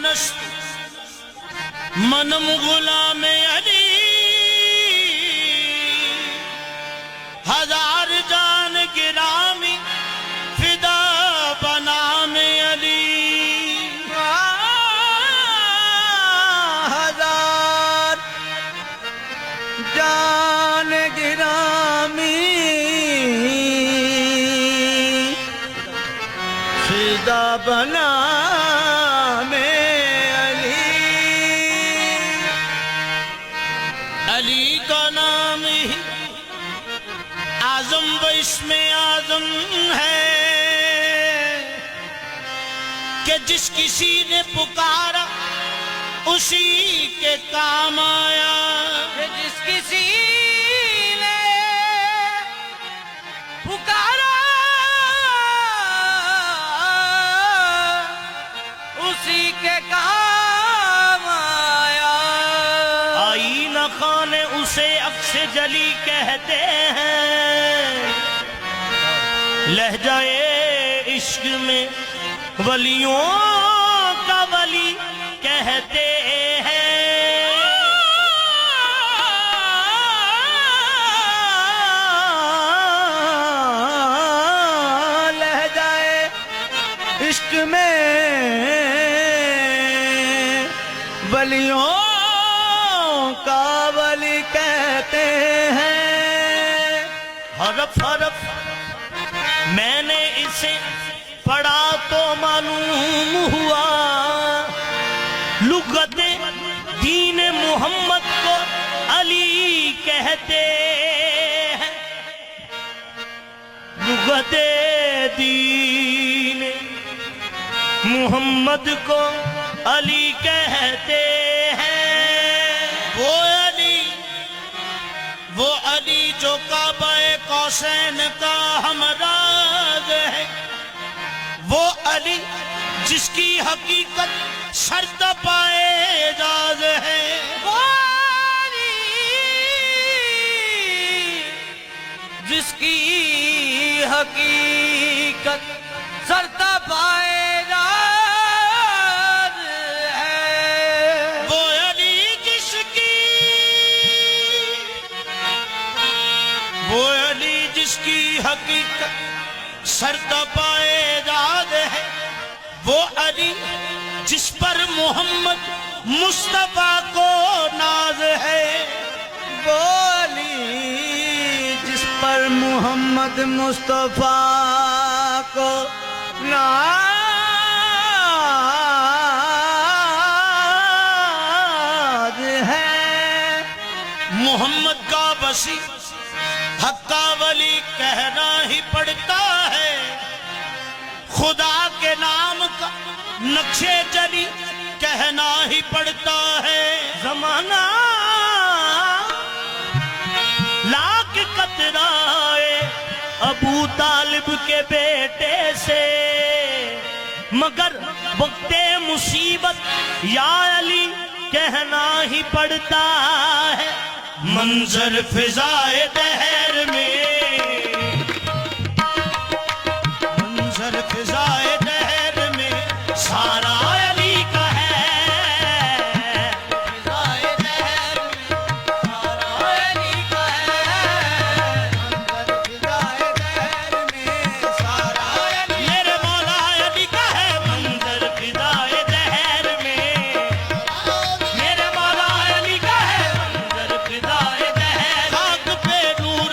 जानस्त मनम गुलाम अली, हजार जान गिरामी फिदा बनाम अली। हजार जान गिरामी फिदा बना में अली। अली का नाम ही आजम व इसमें आजम है कि जिस किसी ने पुकारा उसी के काम आया। जिस किसी ने पुकारा उसी के काम आया। आईना खाने उसे अक्स जली कहते हैं, लहजाए इश्क में वलियों का वली कहते हैं। लहजाए इश्क में वलियों का वली कहते हैं। हरफ हरफ मैंने इसे पढ़ा तो मालूम हुआ, लुगते दीन मोहम्मद को अली कहते हैं। लुगते दीन मोहम्मद को अली कहते हैं। वो अली जो काबा-ए कौसैन का हमराज है, वो अली जिसकी हकीकत शर्त पाए जाज है। वो अली जिसकी हकीकत शर्त पाए जाज है। वो अली जिसकी हकीकत शर्त पाए जाज है। वो अली जिस पर मोहम्मद मुस्तफा को नाज है। वो अली जिस पर मोहम्मद मुस्तफा को नाज है। मोहम्मद का बसी हक्का वली कहना ही पड़ता है। खुदा के नाम का नक्शे जली कहना ही पड़ता है। जमाना लाख कतराए अबू तालिब के बेटे से, मगर वक्ते मुसीबत या अली कहना ही पड़ता है। मंजर फिजाए दहर में, मंजर फिजाए दहर में सारा अली का है। फिजाए दहर में सारा अली का है। मंजर फिजाए दहर में सारा अली, मेरे मौला अली का है। मंजर फिजाए दहर में मेरे मौला अली का है। मंजर फिजाए दहर, खाक पे नूर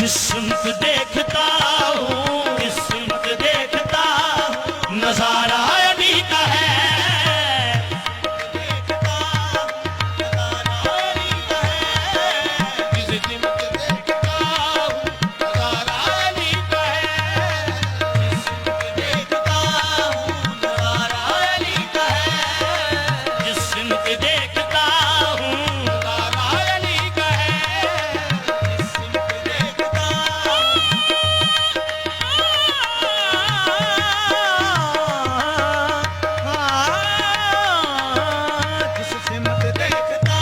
जिस सिमत देखता हूँ, जिस सिमत देखता हूँ, नजारा अली का है। देखता हूँ, नजारा अली का है। जिस सिमत देखता हूँ नजारा अली का है। जिस सिमत देखता हूँ, नजारा अली का है। जिस सिमत देखता हूँ, नजारा अली का है। जिस सिमत देखता जिस सिमत देखता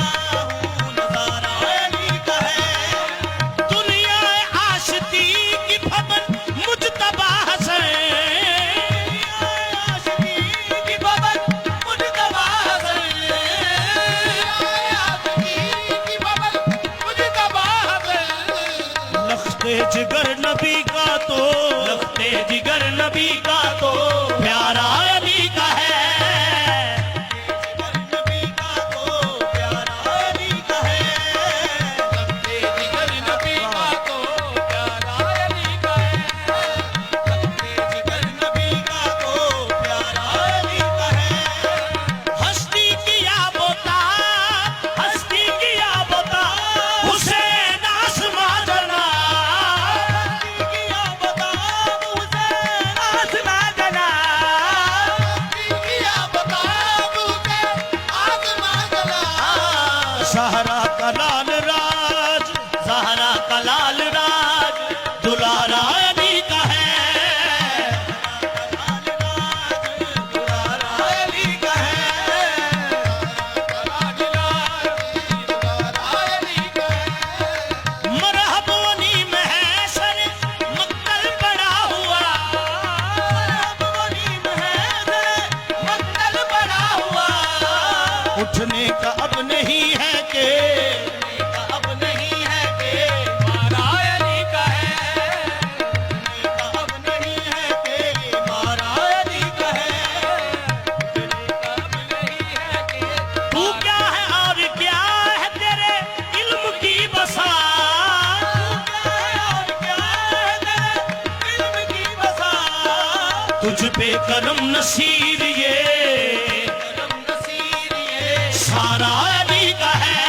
हूँ, नजारा अली का है। दुनिया आशिकी की भवन मुजतबा हसन, आशिकी की भवन मुजतबा हसन। की बबल मुझे तबाह कर। लख्ते जिगर नबी का तो, लख्ते जिगर नबी का तो प्यारा अली का है। जिगर नबी का तो प्यारा अली का है। लगते जिगर नबी का तो प्यारा अली का है। लगते जिगर नबी का तो प्यारा अली का है। हस्ती किया बोता, हस्ती किया बोता, हुसैन आसमां जना। हस्ती किया बोता, हुसैन आसमां जना। किया बता मुझे आसमां जला। सहरा का लाल राज, सहरा का लाल राज, दुलारा अली का है। दुलारा अली का है। मरहबोनी महशर मक्तल बड़ा हुआ, मरहबोनी महशर मक्तल बड़ा हुआ। उठने का अब नहीं है के, उठने का अब नहीं है के, मारा अली का है। उठने का अब नहीं है के, मारा अली का है। उठने का अब नहीं है के, तू क्या है और क्या है तेरे इल्म की बसा। तू क्या है और क्या है तेरे इल्म की बसा। तुझ पे करम नसीर ये, करम नसीर ये सारा अली का है।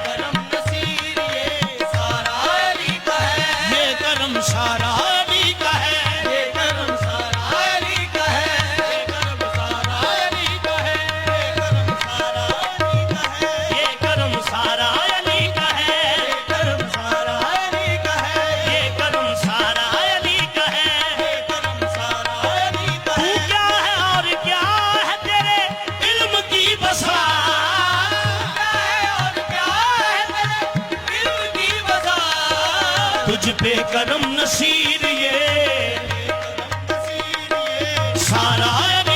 करम नसीर ये सारा अली का है। ये करम सारा अली का है। ये करम सारा अली का है। ये करम सारा अली का है। ये करम सारा अली का है। ये करम सारा अली का है। ये करम सारा अली का है। ये करम सारा अली का है। तू क्या है और क्या है तेरे इल्म की बसा। क्या है और क्या है तेरे इल्म की बसा। तुझ पे करम नसीर ये सारा अली